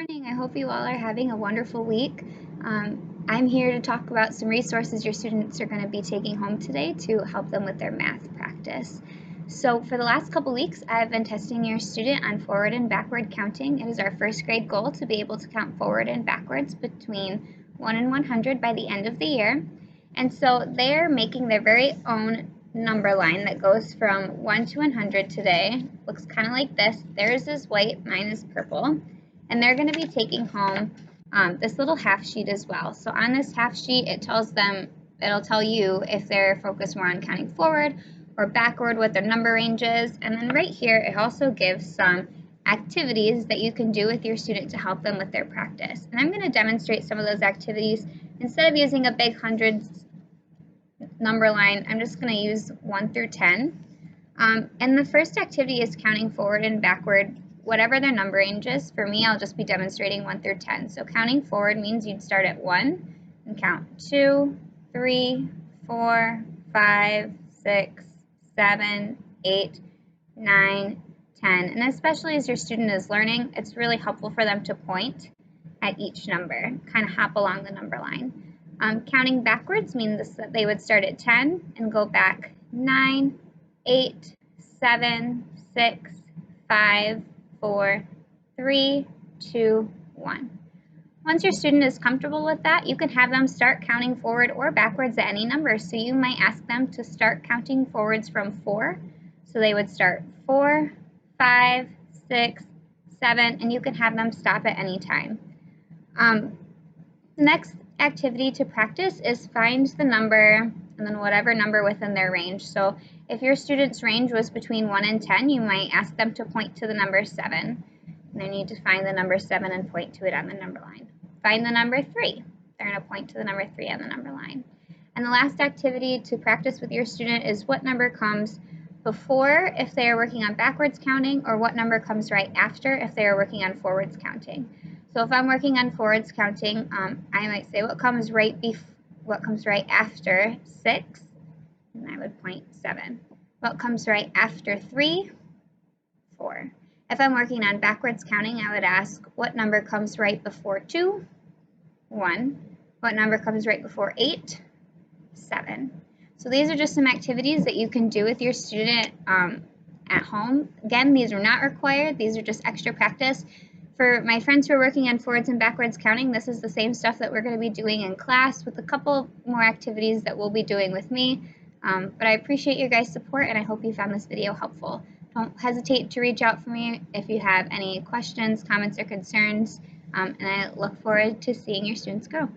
Morning. I hope you all are having a wonderful week. I'm here to talk about some resources your students are going to be taking home today to help them with their math practice. So for the last couple weeks, I've been testing your student on forward and backward counting. It is our first grade goal to be able to count forward and backwards between 1 and 100 by the end of the year. And so they're making their very own number line that goes from 1 to 100 today. Looks kind of like this. Theirs is white, mine is purple. And they're going to be taking home this little half sheet as well. So on this half sheet, it'll tell you if they're focused more on counting forward or backward, what their number range is. And then right here, it also gives some activities that you can do with your student to help them with their practice. And I'm going to demonstrate some of those activities. Instead of using a big hundreds number line, I'm just going to use 1 through 10. And the first activity is counting forward and backward, whatever their number range is. For me, I'll just be demonstrating 1 through 10. So counting forward means you'd start at 1 and count 2, 3, 4, 5, 6, 7, 8, 9, 10. And especially as your student is learning, it's really helpful for them to point at each number, kind of hop along the number line. Counting backwards means that they would start at 10 and go back 9, 8, 7, 6, 5, 4, 3, 2, 1. Once your student is comfortable with that, you can have them start counting forward or backwards at any number. So you might ask them to start counting forwards from 4. So they would start 4, 5, 6, 7, and you can have them stop at any time. The next activity to practice is find the number and then whatever number within their range. So if your student's range was between 1 and 10, you might ask them to point to the number 7. And they need to find the number 7 and point to it on the number line. Find the number 3. They're going to point to the number 3 on the number line. And the last activity to practice with your student is what number comes before if they are working on backwards counting, or what number comes right after if they are working on forwards counting. So if I'm working on forwards counting, I might say what comes right after 6, and I would point 7. What comes right after 3? 4. If I'm working on backwards counting, I would ask what number comes right before 2? 1. What number comes right before 8? 7. So these are just some activities that you can do with your student at home. Again, these are not required. These are just extra practice. For my friends who are working on forwards and backwards counting, this is the same stuff that we're going to be doing in class with a couple more activities that we'll be doing with me. But I appreciate your guys' support, and I hope you found this video helpful. Don't hesitate to reach out for me if you have any questions, comments, or concerns, and I look forward to seeing your students grow.